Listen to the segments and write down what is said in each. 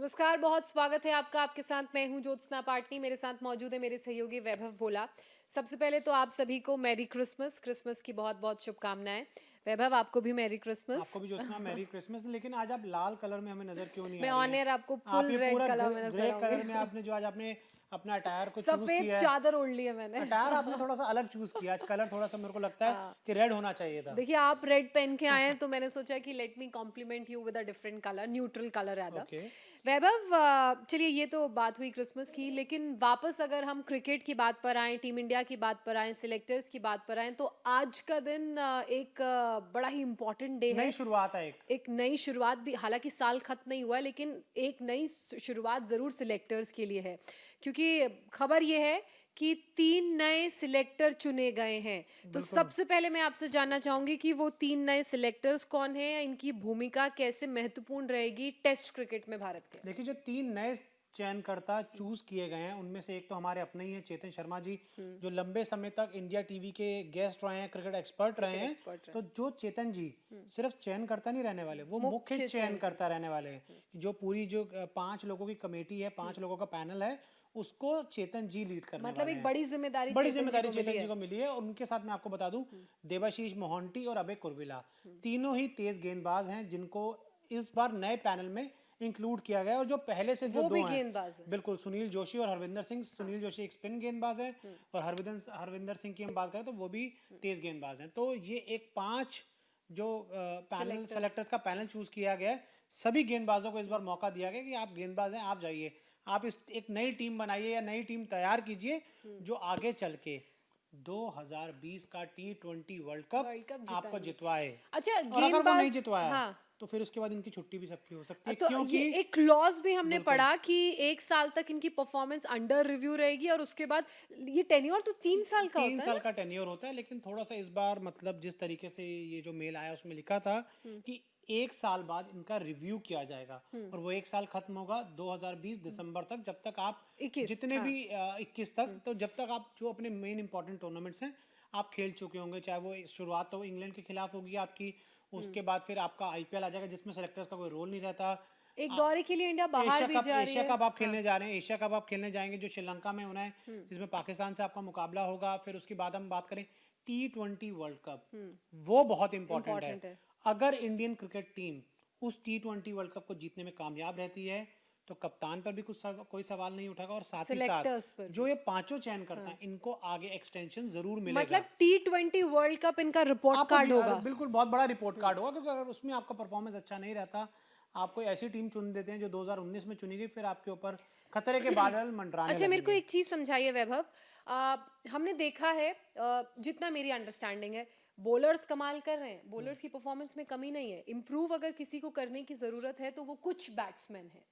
नमस्कार, बहुत स्वागत है आपका। आपके साथ मैं हूं ज्योत्सना पाटनी। मेरे साथ मौजूद है मेरे सहयोगी वैभव भोला। सबसे पहले तो आप सभी को मैरी क्रिसमस। क्रिसमस की बहुत बहुत शुभकामनाएं। वैभव, आपको भी मैरी क्रिसमस। आपको भी ज्योत्सना मैरी क्रिसमस। लेकिन आज आप लाल कलर में हमें नजर क्यों नहीं मैं आ रही ऑन हैं? एयर आपको आप फुल ये रेड पूरा कलर में नजर ग्रे आऊंगी। कलर में आपने जो आज आपने अपना अटायर को चूज सफेद किया है। चादर ओढ़ ली है मैंने। अटायर आपने थोड़ा सा अलग चूज किया आज। कलर थोड़ा सा मेरे को लगता है हाँ, कि रेड होना चाहिए था। देखिए आप रेड पहन के आए हैं तो मैंने सोचा कि let me compliment you with a different colour, neutral colour rather. Okay. Vaibhav, चलिए ये तो बात हुई क्रिसमस की, लेकिन वापस अगर हम क्रिकेट की बात पर आए, टीम इंडिया की बात पर आए, सिलेक्टर्स की बात पर आए, तो आज का दिन एक बड़ा ही इंपॉर्टेंट डे नई है। शुरुआत है एक। एक नई शुरुआत भी, हालांकि साल खत्म नहीं हुआ है, लेकिन एक नई शुरुआत जरूर सिलेक्टर्स के लिए है, क्योंकि खबर यह है कि 3 नए सिलेक्टर चुने गए हैं। तो बिल्कुल। सबसे पहले मैं आपसे जानना चाहूंगी कि वो 3 नए सिलेक्टर्स कौन हैं, इनकी भूमिका कैसे महत्वपूर्ण रहेगी टेस्ट क्रिकेट में भारत के। देखिए, जो 3 नए चयनकर्ता चूज किए गए हैं उनमें से एक तो हमारे अपने ही हैं, चेतन शर्मा जी, जो लंबे समय तक इंडिया टीवी के गेस्ट रहे हैं, क्रिकेट एक्सपर्ट रहे क्रिकेट हैं। एक्सपर्ट तो रहे। जो चेतन जी सिर्फ चयनकर्ता नहीं रहने वाले, वो मुख्य मुख्य चयनकर्ता। चयनकर्ता रहने वाले हैं। कि जो पूरी जो 5 लोगों की कमेटी है, 5 लोगों का पैनल है, उसको चेतन जी लीड करने मतलब वाले एक हैं। बड़ी जिम्मेदारी बड़ी चेतन जी जिम्मेदारी को मिली चेतन जी है। को मिली है। और उनके साथ मैं आपको बता दूं, देवाशीष मोहंती और अभय कुरविला तीनों ही तेज गेंदबाज हैं, जिनको इस बार नए पैनल में इंक्लूड किया गया है। और जो पहले से जो वो दो भी हैं, गेंदबाज है। बिल्कुल, सुनील जोशी और हरविंदर सिंह। हाँ। सुनील जोशी एक स्पिन गेंदबाज है और हरविंदर सिंह की हम बात करें तो वो भी तेज गेंदबाज हैं। तो ये एक 5 जो पैनल सिलेक्टर्स। सेलेक्टर्स का पैनल चूज किया गया है। सभी गेंदबाजों को इस बार मौका दिया गया कि आप गेंदबाज हैं, आप जाइए, आप इस एक नई टीम बनाइए या नई टीम तैयार कीजिए जो आगे चल के 2020 का T20 world cup world cup आपको जिताएंगे। जितवाए। अच्छा, और अगर वो नहीं गेंदबाज। जितवाया हाँ। तो फिर उसके बाद इनकी छुट्टी भी सबकी हो सकती है, तो ये क्योंकि एक क्लॉज भी हमने बिल्कुल पढ़ा कि 1 साल तक इनकी परफॉर्मेंस अंडर रिव्यू रहेगी और उसके बाद ये टेन्योर तो 3 साल का तीन होता है साल ना। का टेन्योर होता है। लेकिन थोड़ा सा इस बार मतलब जिस तरीके से ये जो मेल आया उसमें लिखा था कि 1 साल बाद इनका रिव्यू किया जाएगा। और वो 1 साल खत्म होगा 2020 दिसंबर तक, जब तक आप 21, जितने हाँ। भी 21 तक, तो जब तक आप जो अपने मेन इंपॉर्टेंट टूर्नामेंट्स हैं आप खेल चुके होंगे। चाहे वो शुरुआत तो इंग्लैंड के खिलाफ होगी आपकी, उसके बाद फिर आपका आईपीएल आ जाएगा जिसमें सेलेक्टर्स का कोई रोल नहीं रहता। एक दौरे के लिए इंडिया बाहर भी जा रही एशिया है। कप आप हाँ। खेलने जा रहे हैं, एशिया कप आप खेलने जाएंगे जो श्रीलंका में होना है, जिसमें पाकिस्तान से आपका मुकाबला होगा। फिर उसके बाद हम बात करें T20 वर्ल्ड कप, वो बहुत इंपॉर्टेंट है। इम्पोर्टेंट है। अगर इंडियन क्रिकेट टीम उस T20 वर्ल्ड कप को जीतने में कामयाब रहती है तो कप्तान पर भी कोई सवाल नहीं उठाएगा, और साथ ही सिलेक्टर्स साथ पर जो भी। ये पांचों चयन करता है इनको आगे एक्सटेंशन जरूर मिलेगा। मतलब T20 वर्ल्ड कप इनका रिपोर्ट आपको कार्ड होगा। बिल्कुल बहुत बड़ा रिपोर्ट कार्ड होगा, क्योंकि अगर उसमें आपका परफॉर्मेंस अच्छा नहीं रहता, आप कोई ऐसी टीम चुन देते हैं जो 2019 में चुनी गई, फिर आपके ऊपर खतरे के बादल मंडराने अच्छा, मेरे को लगेंगे। एक चीज समझाइए वैभव। हमने देखा है, जितना मेरी अंडरस्टैंडिंग है, बॉलर्स कमाल कर रहे हैं, बॉलर्स की परफॉर्मेंस में कमी नहीं है। इम्प्रूव अगर किसी को करने की जरूरत है तो वो कुछ बैट्समैन है।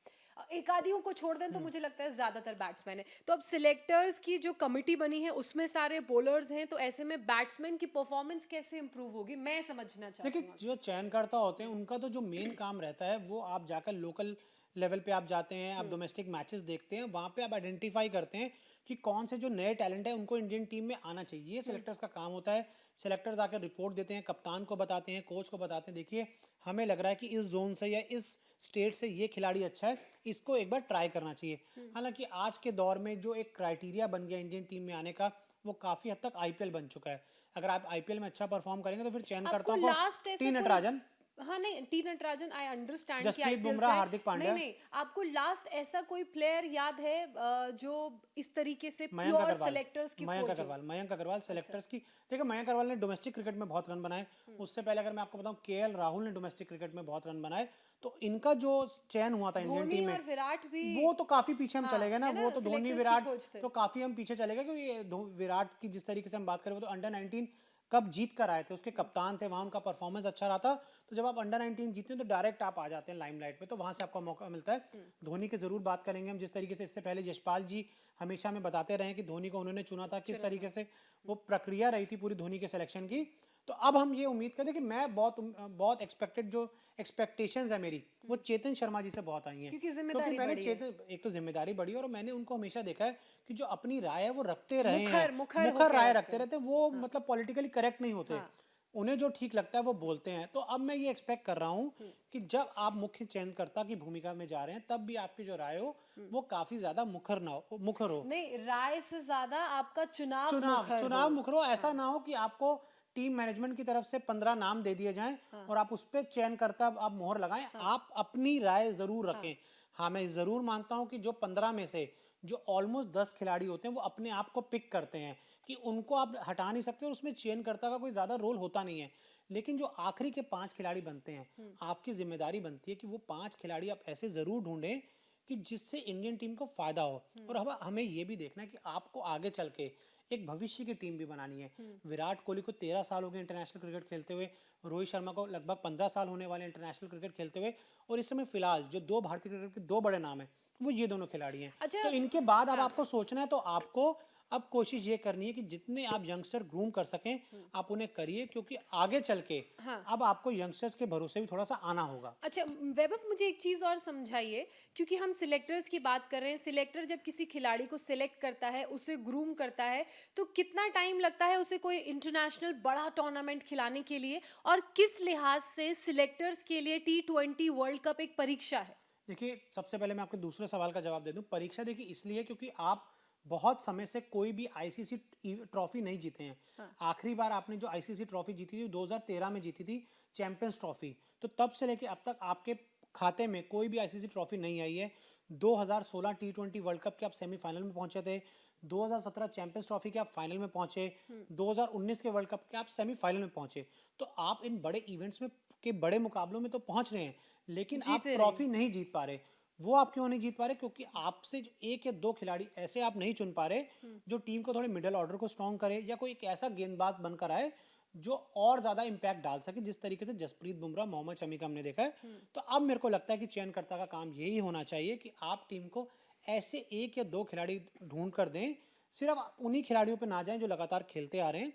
एक आधियों को छोड़ दें तो मुझे लगता है ज्यादातर बैट्समैन है। तो अब सिलेक्टर्स की जो कमिटी बनी है उसमें सारे बॉलर्स हैं, तो ऐसे में बैट्समैन की परफॉर्मेंस कैसे इंप्रूव होगी, मैं समझना चाहती देखिए, हूँ जो आपसे। चयनकर्ता होते हैं उनका तो जो मेन काम रहता है वो आप जाकर लोकल लेवल पे आप जाते हैं, आप डोमेस्टिक मैचेस देखते हैं, वहाँ पे आप आइडेंटिफाई करते हैं कि कौन से जो नए टैलेंट है उनको इंडियन टीम में आना चाहिए। ये सिलेक्टर्स का काम होता है। सिलेक्टर्स आकर रिपोर्ट देते हैं, कप्तान को बताते हैं, कोच को बताते हैं, देखिए हमें लग रहा है कि इस जोन से या इस स्टेट से ये खिलाड़ी अच्छा है, इसको एक बार ट्राई करना चाहिए। हालांकि आज के दौर में जो एक क्राइटेरिया बन गया इंडियन टीम में आने का, वो काफ़ी हद तक आईपीएल बन चुका है। अगर आप आईपीएल में अच्छा परफॉर्म करेंगे तो फिर आपको चयनकर्ताओं को लास्ट टी ऐसा कोई। नटराजन, हाँ, नहीं, टी नटराजन आई अंडरस्टैंड कि जसप्रीत आईपीएल बुमराह, से है। हार्दिक नहीं पांड्या, नहीं, आपको लास्ट ऐसा कोई प्लेयर याद है जो इस तरीके से मयंक प्योर अग्रवाल। सेलेक्टर्स की मयंक खोज हो। अग्रवाल मयंक अग्रवाल अच्छा। सेलेक्टर्स की। देखिए, मयंक अग्रवाल ने डोमेस्टिक क्रिकेट में बहुत रन बनाए। उससे पहले अगर मैं आपको बताऊं, केएल राहुल ने डोमेस्टिक क्रिकेट में बहुत रन बनाए। तो इनका जो चयन हुआ था इंडियन धोनी टीम में, और विराट भी। वो तो काफी पीछे हम चले हाँ, गए ना। है वो ना, तो धोनी सिलेक्टर्स की विराट खोज थे। तो काफी हम पीछे चले गए, क्योंकि विराट की जिस तरीके से हम बात करें, वो तो अंडर 19 कब जीत कर आए थे, उसके कप्तान थे, वहां उनका परफॉर्मेंस अच्छा रहा था। तो जब आप अंडर 19 जीतते हैं तो डायरेक्ट आप आ जाते हैं लाइमलाइट पे, तो वहां से आपका मौका मिलता है। धोनी की जरूर बात करेंगे हम। जिस तरीके से इससे पहले यशपाल जी हमेशा हमें बताते रहे कि धोनी को उन्होंने चुना था, किस चुना तरीके था। से वो प्रक्रिया रही थी पूरी धोनी के सिलेक्शन की। तो अब हम ये उम्मीद करते हैं कि मैं बहुत एक्सपेक्टेड जो एक्सपेक्टेशंस है मेरी, वो चेतन शर्मा जी से बहुत आई हैं। क्योंकि क्योंकि जिम्मेदारी मैंने बड़ी है। चेतन, एक तो जिम्मेदारी बढ़ी, और मैंने उनको हमेशा देखा है कि जो अपनी राय है वो रखते रहे हैं, मुखर मुखर मुखर होके राय रखते रखते हैं। रहते हैं, वो हाँ। मतलब पॉलिटिकली करेक्ट नहीं होते। हाँ। उन्हें जो ठीक लगता है वो बोलते हैं। तो अब मैं ये एक्सपेक्ट कर रहा हूँ कि जब आप मुख्य चयनकर्ता की भूमिका में जा रहे हैं तब भी आपकी जो राय हो वो काफी ज्यादा मुखर हो। नहीं, राय से ज्यादा आपका चुनाव चुनाव मुखर हो। चुनाव मुखर हो, ऐसा ना हो कि आपको टीम मैनेजमेंट की तरफ से 15 नाम दे दिए जाएं और आप उस पर चयनकर्ता आप मोहर लगाएं। आप अपनी राय जरूर रखें। हाँ, मैं जरूर मानता हूं कि जो 15 में से जो ऑलमोस्ट 10 खिलाड़ी होते हैं वो अपने आप को पिक करते हैं कि उनको आप हटा नहीं सकते और उसमें चयनकर्ता का कोई ज्यादा रोल होता नहीं है। लेकिन जो आखिरी के 5 खिलाड़ी बनते हैं, आपकी जिम्मेदारी बनती है कि वो 5 खिलाड़ी आप ऐसे जरूर ढूंढें कि जिससे इंडियन टीम को फायदा हो। और अब हमें ये भी देखना है कि आपको आगे चल के एक भविष्य की टीम भी बनानी है। विराट कोहली को 13 साल हो गए इंटरनेशनल क्रिकेट खेलते हुए, रोहित शर्मा को लगभग 15 साल होने वाले इंटरनेशनल क्रिकेट खेलते हुए, और इस समय फिलहाल जो दो भारतीय क्रिकेट के दो बड़े नाम हैं वो ये दोनों खिलाड़ी हैं। अच्छा। तो इनके बाद अब आपको सोचना है, तो आपको अब कोशिश ये करनी है कि जितने आप यंगस्टर ग्रूम कर सकें आप उन्हें करिए, क्योंकि आगे चल के अब आपको यंगस्टर्स के भरोसे भी थोड़ा सा आना होगा। अच्छा वैभव, मुझे एक चीज और समझाइए, क्योंकि हम सिलेक्टर्स की बात कर रहे हैं। सिलेक्टर जब किसी खिलाड़ी को सिलेक्ट करता है, उसे ग्रूम करता है, तो कितना टाइम लगता है उसे कोई इंटरनेशनल बड़ा टूर्नामेंट खिलाने के लिए, और किस लिहाज से सिलेक्टर्स के लिए T20 वर्ल्ड कप एक परीक्षा है? देखिए, सबसे पहले मैं आपके दूसरे सवाल का जवाब दे दूं। परीक्षा देखिए इसलिए क्योंकि आप बहुत समय से कोई भी आईसीसी ट्रॉफी नहीं जीते हैं। आखिरी बार आपने जो आईसीसी ट्रॉफी जीती थी 2013 में जीती थी, चैंपियंस ट्रॉफी। तो तब से लेके अब तक आपके खाते में कोई भी आईसीसी ट्रॉफी नहीं आई है। 2016 T20 वर्ल्ड कप के आप सेमीफाइनल में पहुंचे थे, 2017 चैंपियंस ट्रॉफी के आप फाइनल में पहुंचे, 2019 के वर्ल्ड कप के आप सेमीफाइनल में पहुंचे। तो आप इन बड़े इवेंट्स में के बड़े मुकाबलों में तो पहुंच रहे हैं, लेकिन आप जीते ट्रॉफी नहीं जीत पा रहे। वो आप क्यों नहीं जीत पा रहे? क्योंकि आपसे जो एक या दो खिलाड़ी ऐसे आप नहीं चुन पा रहे जो टीम को थोड़े मिडिल ऑर्डर को स्ट्रॉन्ग करे, या कोई एक ऐसा गेंदबाज बनकर आए जो और ज्यादा इंपैक्ट डाल सके, जिस तरीके से जसप्रीत बुमराह, मोहम्मद शमी का हमने देखा है। तो अब मेरे को लगता है कि चयनकर्ता का काम यही होना चाहिए कि आप टीम को ऐसे एक या दो खिलाड़ी ढूंढ कर दें। सिर्फ आप उन्हीं खिलाड़ियों पे ना जाएं जो लगातार खेलते आ रहे हैं।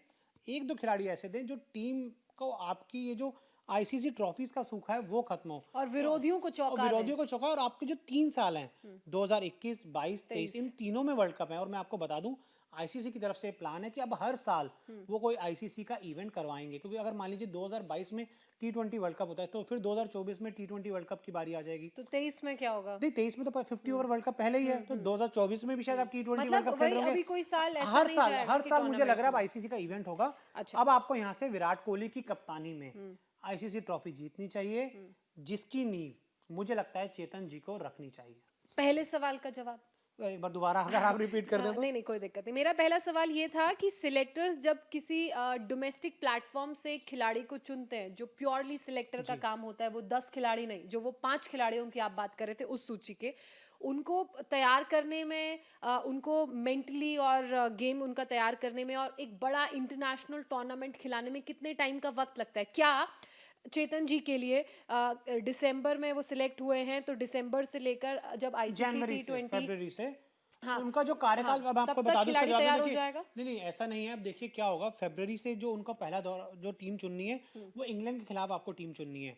एक दो खिलाड़ी ऐसे दें जो टीम को आपकी ये जो आईसीसी ट्रॉफीज का सूखा है वो खत्म हो, और विरोधियों को और चौंका दें। विरोधियों को चौंका। और आपके जो 3 साल हैं, 2021, 22, 23, इन तीनों में वर्ल्ड कप है। और मैं आपको बता दूं, आईसीसी की तरफ से प्लान है कि अब हर साल वो कोई आईसीसी का इवेंट करवाएंगे। क्योंकि अगर मान लीजिए 2022 में T20 वर्ल्ड कप होता है, तो फिर 2024 में T20 वर्ल्ड कप की बारी आ जाएगी। तो 23 में क्या होगा? नहीं, 23 में तो 50 ओवर वर्ल्ड कप पहले ही है, तो 2024 में भी शायद आप T20 वर्ल्ड मतलब कप खेल वही, रहे अभी कोई साल ऐसा हर नहीं साल जाएगा हर कि साल मुझे लग रहा है अब टूर्नामेंट आईसीसी का इवेंट होगा। अच्छा। अब आपको यहाँ से विराट कोहली की कप्तानी में आईसीसी ट्रॉफी जीतनी चाहिए, जिसकी नींव मुझे लगता है चेतन जी को रखनी चाहिए। पहले सवाल का जवाब एक बार दोबारा अगर आप रिपीट कर दें तो। नहीं नहीं, कोई दिक्कत नहीं। मेरा पहला सवाल ये था कि सिलेक्टर्स जब किसी डोमेस्टिक प्लेटफॉर्म से एक खिलाड़ी को चुनते हैं, जो प्योरली सिलेक्टर का काम होता है, वो 10 खिलाड़ी नहीं, जो वो 5 खिलाड़ियों की आप बात कर रहे थे उस सूची के, उनको तैयार करने में, उनको मेंटली और गेम उनका तैयार करने में, और एक बड़ा इंटरनेशनल टूर्नामेंट खिलाने में कितने टाइम का वक्त लगता है? क्या चेतन जी के लिए दिसंबर में वो सिलेक्ट हुए हैं, तो दिसंबर से लेकर जब आईसीसी जनवरी से T20 फरवरी से हाँ, उनका जो कार्यकाल, अब तब आपको तक बता दूं इसका खिलाड़ी जवाब तैयार हो देखिए। जाएगा? नहीं नहीं, ऐसा नहीं है। अब देखिए क्या होगा, फरवरी से जो उनका पहला दौर जो टीम चुननी है वो इंग्लैंड के खिलाफ आपको टीम चुननी है।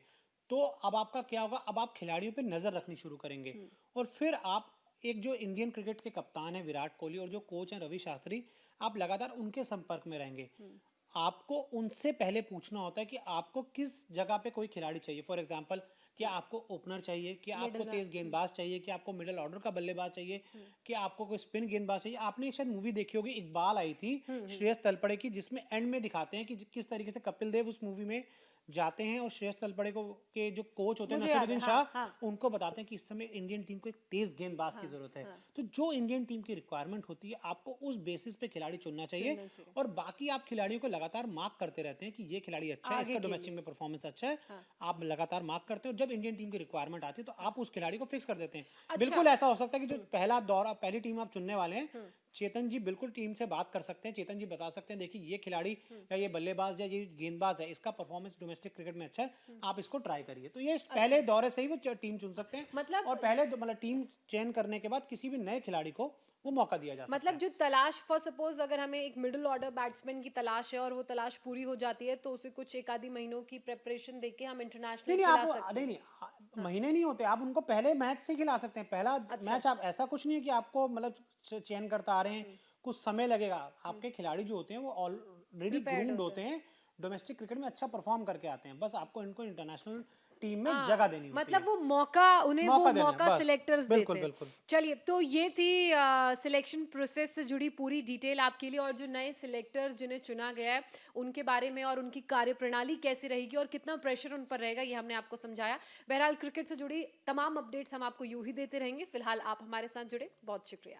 तो अब आपका क्या होगा, अब आप खिलाड़ियों पे नजर रखनी शुरू करेंगे, और फिर आप एक जो इंडियन क्रिकेट के कप्तान है विराट कोहली और जो कोच हैं रवि शास्त्री, आप लगातार उनके संपर्क में रहेंगे। आपको उनसे पहले पूछना होता है कि आपको किस जगह पे कोई खिलाड़ी चाहिए। फॉर एग्जांपल, क्या आपको ओपनर चाहिए, क्या आपको तेज गेंदबाज चाहिए, क्या आपको मिडिल ऑर्डर का बल्लेबाज चाहिए, क्या आपको कोई स्पिन गेंदबाज चाहिए। आपने एक शायद मूवी देखी होगी, इकबाल आई थी श्रेयस तलपड़े की, जिसमें एंड में दिखाते हैं कि किस तरीके से कपिल देव उस मूवी में जाते हैं और श्रेयस तलपड़े को के जो कोच होते हैं नसीरुद्दीन शाह, उनको बताते हैं कि इस समय इंडियन टीम को एक तेज गेंदबाज की जरूरत है। तो जो इंडियन टीम की रिक्वायरमेंट होती है, आपको उस बेसिस पे खिलाड़ी चुनना चाहिए। और बाकी आप खिलाड़ियों को लगातार मार्क करते रहते हैं कि ये खिलाड़ी अच्छा है, इसका डोमेस्टिक में परफॉर्मेंस अच्छा है। आप लगातार मार्क करते हो, जब इंडियन टीम की रिक्वायरमेंट आती है तो आप उस खिलाड़ी को फिक्स कर देते हैं। बिल्कुल ऐसा हो सकता है कि जो पहला दौर पहली टीम आप चुनने वाले हैं, चेतन जी बिल्कुल टीम से बात कर सकते हैं। चेतन जी बता सकते हैं, देखिए ये खिलाड़ी या ये बल्लेबाज या ये गेंदबाज है, इसका परफॉर्मेंस डोमेस्टिक क्रिकेट में अच्छा है, आप इसको ट्राई करिए। तो ये पहले दौरे से ही वो टीम चुन सकते हैं, मतलब और पहले मतलब टीम चयन करने के बाद किसी भी नए खिलाड़ी को वो मौका दिया जा सकता मतलब है। जो तलाश, फॉर सपोज अगर हमें एक मिडिल ऑर्डर बैट्समैन की तलाश है और वो तलाश पूरी हो जाती है, तो उसे कुछ एक आधी महीनों की प्रेपरेशन देके हम इंटरनेशनल नहीं खिला आप सकते हैं। नहीं महीने नहीं होते, आप उनको पहले मैच से खिला सकते हैं। पहला मैच आप ऐसा कुछ नहीं है कि आपको मतलब चयन करता आ रहे हैं, कुछ समय लगेगा। आपके खिलाड़ी जो होते हैं वो ऑलरेडी ग्रूम्ड होते हैं, डोमेस्टिक क्रिकेट में अच्छा परफॉर्म करके आते हैं, बस आपको इनको इंटरनेशनल टीम में हाँ, जगह देनी होती मतलब है, वो मौका उन्हें वो मौका देना है, मौका बस सिलेक्टर्स बिल्कुल देते हैं। बिल्कुल। चलिए, तो ये थी सिलेक्शन प्रोसेस से जुड़ी पूरी डिटेल आपके लिए, और जो नए सिलेक्टर्स जिन्हें चुना गया है उनके बारे में, और उनकी कार्यप्रणाली कैसी रहेगी और कितना प्रेशर उन पर रहेगा, ये हमने आपको समझाया। बहरहाल क्रिकेट से जुड़ी तमाम अपडेट्स हम आपको यूं ही देते रहेंगे। फिलहाल आप हमारे साथ जुड़े, बहुत शुक्रिया।